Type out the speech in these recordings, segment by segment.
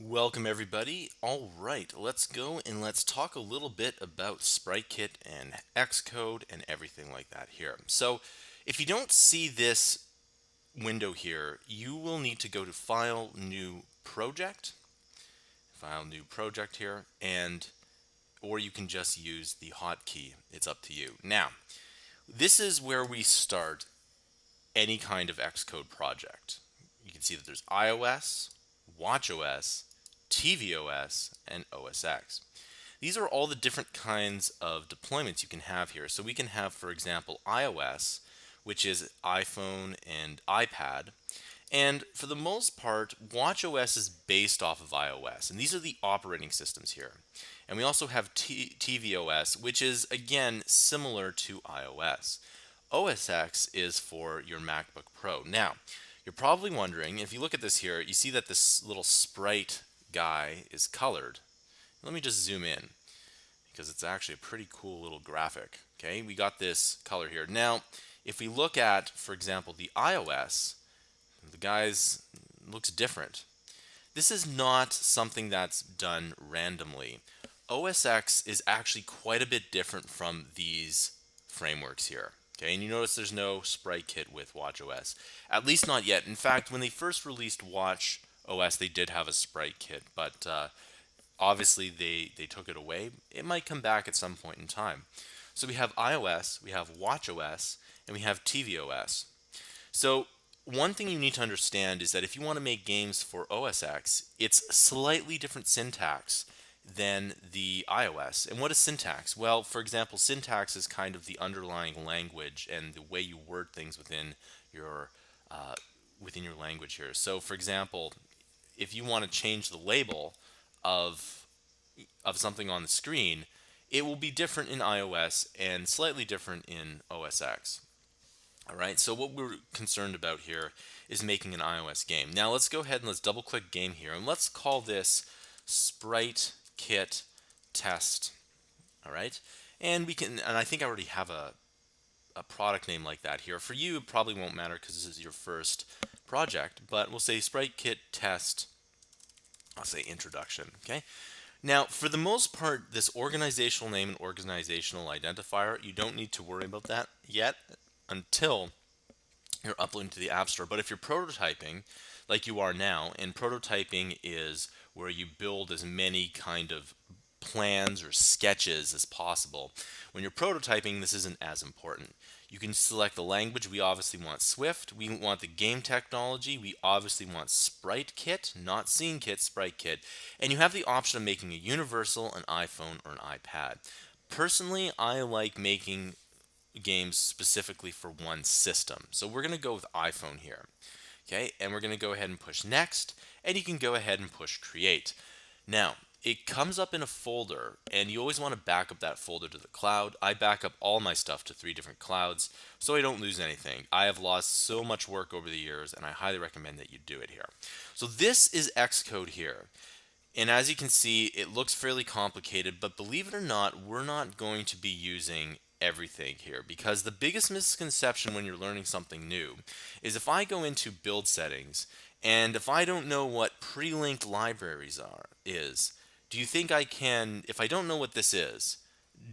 Welcome everybody. All right, let's go and let's talk a little bit about SpriteKit and Xcode and everything like that here. So, if you don't see this window here, you will need to go to File New Project here, and or you can just use the hotkey. It's up to you. Now, this is where we start any kind of Xcode project. You can see that there's iOS, watchOS, tvOS, and OS X. These are all the different kinds of deployments you can have here. So we can have, for example, iOS, which is iPhone and iPad. And for the most part, watchOS is based off of iOS. And these are the operating systems here. And we also have tvOS, which is, again, similar to iOS. OS X is for your MacBook Pro. Now, you're probably wondering, if you look at this here, you see that this little sprite guy is colored. Let me just zoom in because it's actually a pretty cool little graphic. Okay, we got this color here. Now, if we look at, for example, the iOS, the guy's looks different. This is not something that's done randomly. OS X is actually quite a bit different from these frameworks here. Okay, and you notice there's no SpriteKit with watchOS, at least not yet. In fact, when they first released watchOS, they did have a SpriteKit, but obviously they took it away. It might come back at some point in time. So we have iOS, we have watchOS, and we have tvOS. So one thing you need to understand is that if you want to make games for OS X, it's slightly different syntax than the iOS. And what is syntax? Well, for example, syntax is kind of the underlying language and the way you word things your within your language here. So, for example, if you want to change the label of something on the screen, it will be different in iOS and slightly different in OS X. All right, so what we're concerned about here is making an iOS game. Now let's go ahead and let's double click game here and let's call this SpriteKit test. All right, and I think I already have a product name like that here. For you, it probably won't matter because this is your first project, but we'll say SpriteKit test. I'll say introduction, okay? Now, for the most part, this organizational name and organizational identifier, you don't need to worry about that yet until you're uploading to the App Store. But if you're prototyping, like you are now, and prototyping is where you build as many kind of plans or sketches as possible. When you're prototyping, this isn't as important. You can select the language. We obviously want Swift. We want the game technology. We obviously want SpriteKit, not SceneKit, SpriteKit. And you have the option of making a universal, an iPhone, or an iPad. Personally, I like making games specifically for one system. So we're going to go with iPhone here. Okay, and we're going to go ahead and push next, and you can go ahead and push create. Now, it comes up in a folder, and you always want to back up that folder to the cloud. I back up all my stuff to 3 different clouds so I don't lose anything. I have lost so much work over the years, and I highly recommend that you do it here. So this is Xcode here. And as you can see, it looks fairly complicated, but believe it or not, we're not going to be using everything here because the biggest misconception when you're learning something new is if I go into build settings and if I don't know what pre-linked libraries is, do you think I can, if I don't know what this is,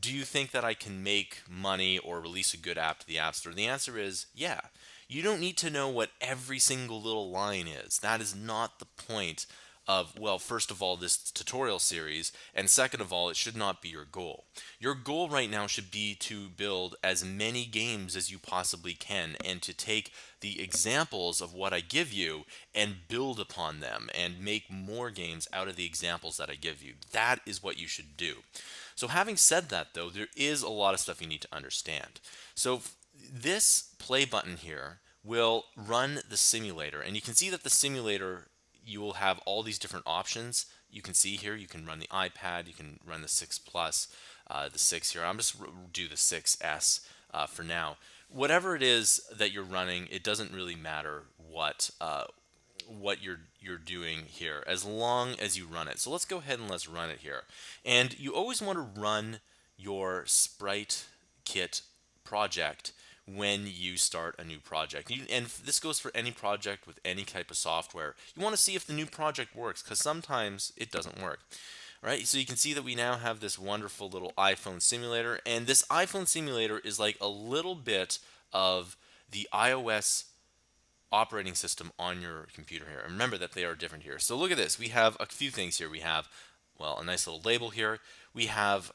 do you think that I can make money or release a good app to the App Store? The answer is yeah. You don't need to know what every single little line is. That is not the point of, well, first of all, this tutorial series, and second of all, it should not be your goal. Your goal right now should be to build as many games as you possibly can and to take the examples of what I give you and build upon them and make more games out of the examples that I give you. That is what you should do. So having said that, though, there is a lot of stuff you need to understand. So this play button here will run the simulator, and you can see that the simulator, you will have all these different options. You can see here, you can run the iPad, you can run the 6 Plus, the 6 here. I'm just do the 6S for now. Whatever it is that you're running, it doesn't really matter what you're doing here, as long as you run it. So let's go ahead and let's run it here. And you always want to run your SpriteKit project when you start a new project. And this goes for any project with any type of software. You want to see if the new project works, because sometimes it doesn't work. Right, so you can see that we now have this wonderful little iPhone simulator, and this iPhone simulator is like a little bit of the iOS operating system on your computer here. And remember that they are different here. So look at this. We have a few things here. We have, well, a nice little label here. We have,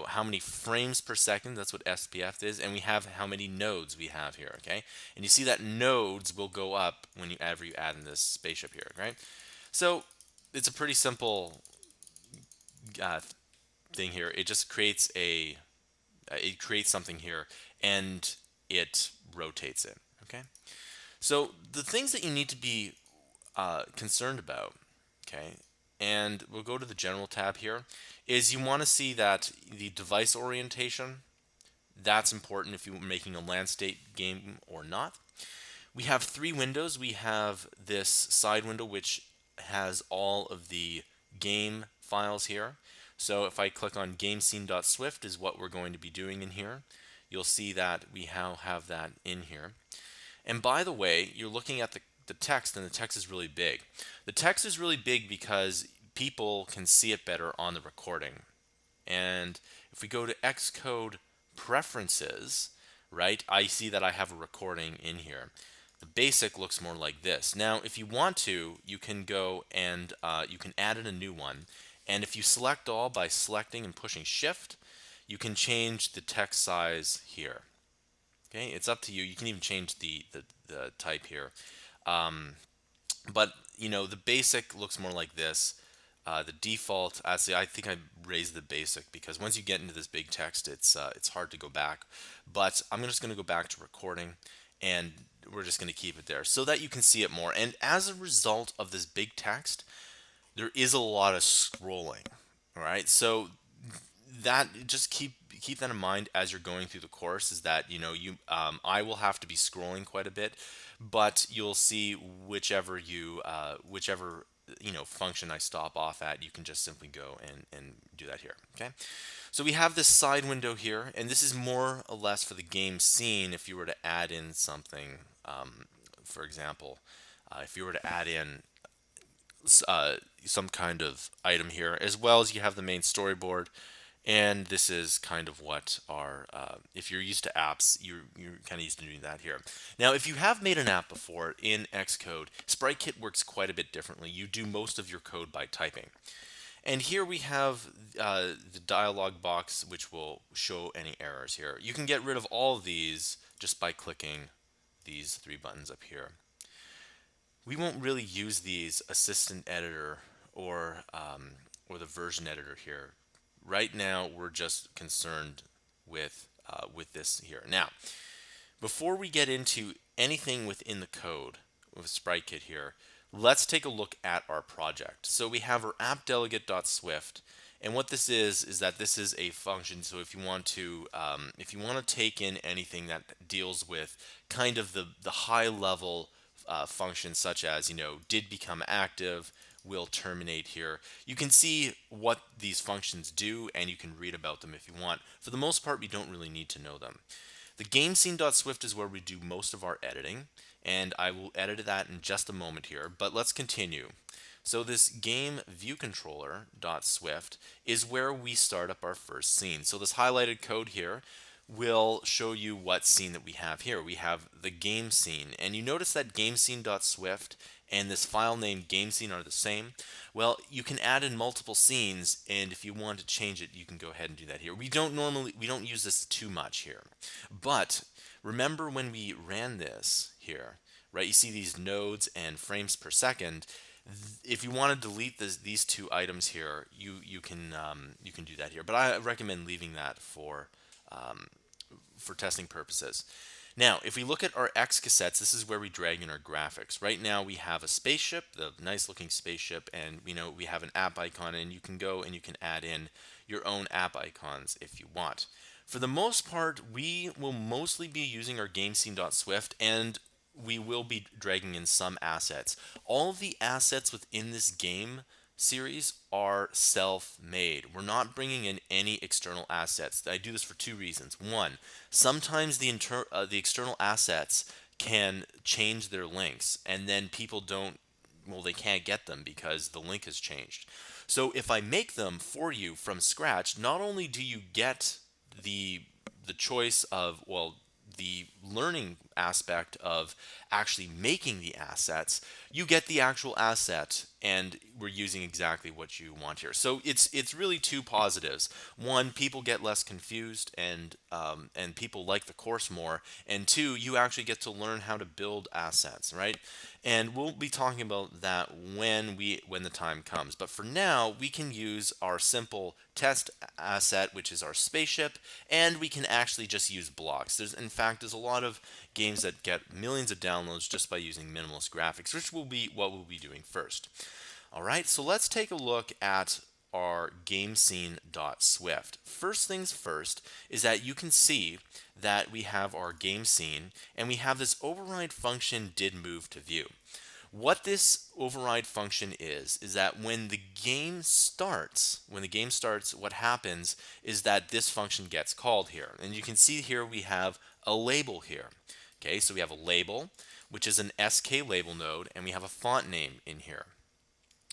how many frames per second. That's what SPF is. And we have how many nodes we have here, okay? And you see that nodes will go up whenever you add in this spaceship here, right? So it's a pretty simple uh, thing here. It just creates it creates something here, and it rotates it, okay? So the things that you need to be concerned about, okay, and we'll go to the general tab here, is you want to see that the device orientation, that's important if you're making a landscape game or not. We have three windows. We have this side window, which has all of the game files here. So if I click on gamescene.swift is what we're going to be doing in here. You'll see that we now have that in here. And by the way, you're looking at the text, and the text is really big. The text is really big because people can see it better on the recording. And if we go to Xcode preferences, right, I see that I have a recording in here. The basic looks more like this. Now, if you want to, you can go and you can add in a new one. And if you select all by selecting and pushing Shift, you can change the text size here. Okay, it's up to you. You can even change the type here. But the basic looks more like this. The default, actually, I think I raised the basic because once you get into this big text, it's hard to go back. But I'm just going to go back to recording, and we're just going to keep it there so that you can see it more. And as a result of this big text, there is a lot of scrolling. All right, so that just keep that in mind as you're going through the course, is that I will have to be scrolling quite a bit, but you'll see whichever function I stop off at, you can just simply go and do that here. Okay, so we have this side window here, and this is more or less for the game scene. If you were to add in something, for example, if you were to add in some kind of item here, as well as you have the main storyboard. And this is kind of what our, if you're used to apps, you're kind of used to doing that here. Now, if you have made an app before in Xcode, SpriteKit works quite a bit differently. You do most of your code by typing. And here we have the dialog box, which will show any errors here. You can get rid of all of these just by clicking these three buttons up here. We won't really use these assistant editor or the version editor here. Right now, we're just concerned with this here. Now, before we get into anything within the code with SpriteKit here, let's take a look at our project. So we have our appdelegate.swift, and what this is that this is a function. So if you want to take in anything that deals with kind of the high level functions, such as did become active, will terminate here. You can see what these functions do, and you can read about them if you want. For the most part, we don't really need to know them. The gamescene.swift is where we do most of our editing, and I will edit that in just a moment here, but let's continue. So this game view controller.swift is where we start up our first scene. So this highlighted code here will show you what scene that we have here. We have the game scene, and you notice that gamescene.swift and this file name gamescene are the same. Well, you can add in multiple scenes, and if you want to change it, you can go ahead and do that here. We don't use this too much here, but remember when we ran this here, right? You see these nodes and frames per second. If you want to delete these two items here, you can do that here, but I recommend leaving that for testing purposes. Now, if we look at our X cassettes, this is where we drag in our graphics. Right now, we have a spaceship, the nice looking spaceship, and we have an app icon, and you can go and you can add in your own app icons if you want. For the most part, we will mostly be using our gamescene.swift, and we will be dragging in some assets. All of the assets within this game series are self-made. We're not bringing in any external assets. I do this for two reasons. One, sometimes the external assets can change their links, and then people don't, well, they can't get them because the link has changed. So if I make them for you from scratch, not only do you get the choice of, well, the learning aspect of actually making the assets, you get the actual asset, and we're using exactly what you want here. So it's really two positives. One, people get less confused, and people like the course more. And two, you actually get to learn how to build assets, right? And we'll be talking about that when the time comes. But for now, we can use our simple test asset, which is our spaceship, and we can actually just use blocks. There's a lot of games that get millions of downloads just by using minimalist graphics, which will be what we'll be doing first. All right, so let's take a look at our GameScene.Swift. First things first is that you can see that we have our game scene, and we have this override function didMove to view. What this override function is that when the game starts, what happens is that this function gets called here. And you can see here we have a label here. Okay, so we have a label, which is an SK label node, and we have a font name in here.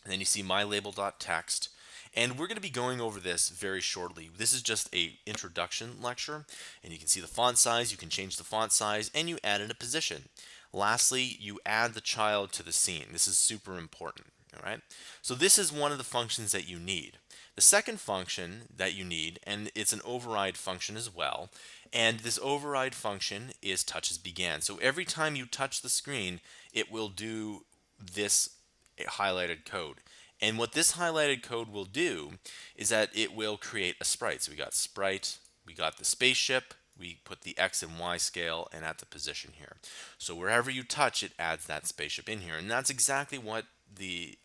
And then you see mylabel.text. And we're going to be going over this very shortly. This is just a introduction lecture, and you can see the font size, you can change the font size, and you add in a position. Lastly, you add the child to the scene. This is super important. All right. So this is one of the functions that you need. The second function that you need, and it's an override function as well, and this override function is touchAsBegan. So every time you touch the screen, it will do this highlighted code. And what this highlighted code will do is that it will create a sprite. So we got sprite, we got the spaceship, we put the X and Y scale, and at the position here. So wherever you touch, it adds that spaceship in here. And that's exactly what the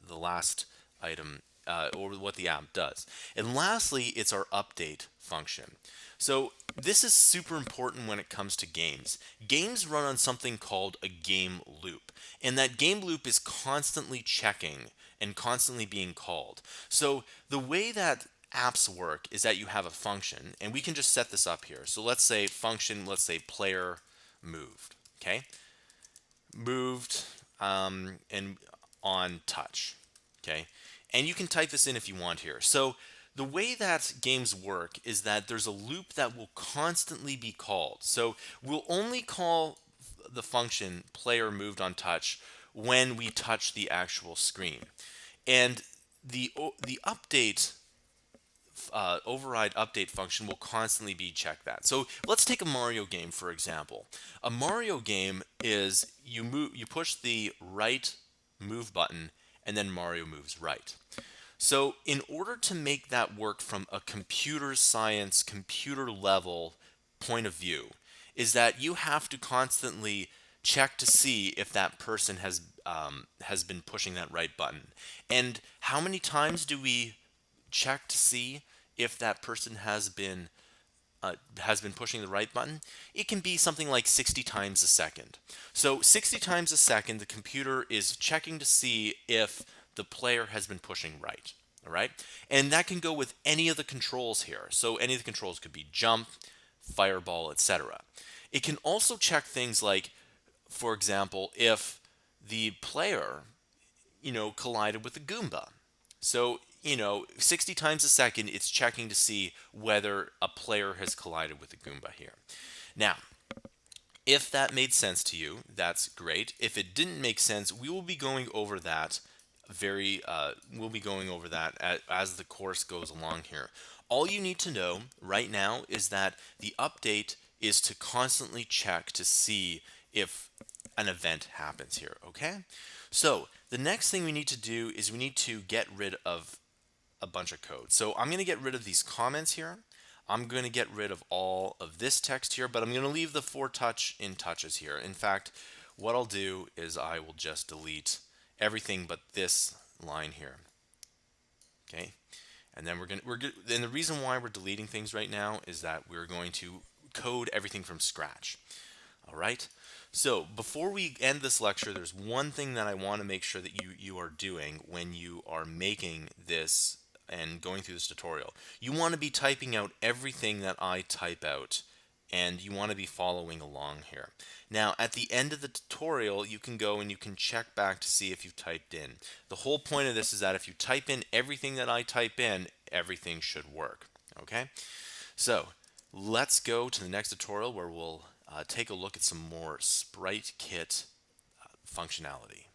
last item or what the app does. And lastly, it's our update function. So this is super important when it comes to games. Games run on something called a game loop, and that game loop is constantly checking and constantly being called. So the way that apps work is that you have a function, and we can just set this up here. So let's say function, let's say player moved, okay? Moved and on touch, okay? And you can type this in if you want here. So the way that games work is that there's a loop that will constantly be called. So we'll only call the function player moved on touch when we touch the actual screen. And the update override update function will constantly be check that. So let's take a Mario game for example. A Mario game is you push the right move button, and then Mario moves right. So in order to make that work from a computer science, computer level point of view, is that you have to constantly check to see if that person has been pushing that right button. And how many times do we check to see if that person has been pushing the right button? It can be something like 60 times a second. So 60 times a second, the computer is checking to see if the player has been pushing right. All right, and that can go with any of the controls here. So any of the controls could be jump, fireball, etc. It can also check things like, for example, if the player, collided with a Goomba. So 60 times a second, it's checking to see whether a player has collided with a Goomba here. Now, if that made sense to you, that's great. If it didn't make sense, we will be going over that as the course goes along here. All you need to know right now is that the update is to constantly check to see if an event happens here, okay? So the next thing we need to do is we need to get rid of a bunch of code. So I'm going to get rid of these comments here. I'm going to get rid of all of this text here, but I'm going to leave the for touch in touches here. In fact, what I'll do is I will just delete everything but this line here. Okay, and then and the reason why we're deleting things right now is that we're going to code everything from scratch. All right. So before we end this lecture, there's one thing that I want to make sure that you are doing when you are making this and going through this tutorial. You want to be typing out everything that I type out, and you want to be following along here. Now, at the end of the tutorial, you can go and you can check back to see if you've typed in. The whole point of this is that if you type in everything that I type in, everything should work. Okay? So let's go to the next tutorial where we'll take a look at some more SpriteKit functionality.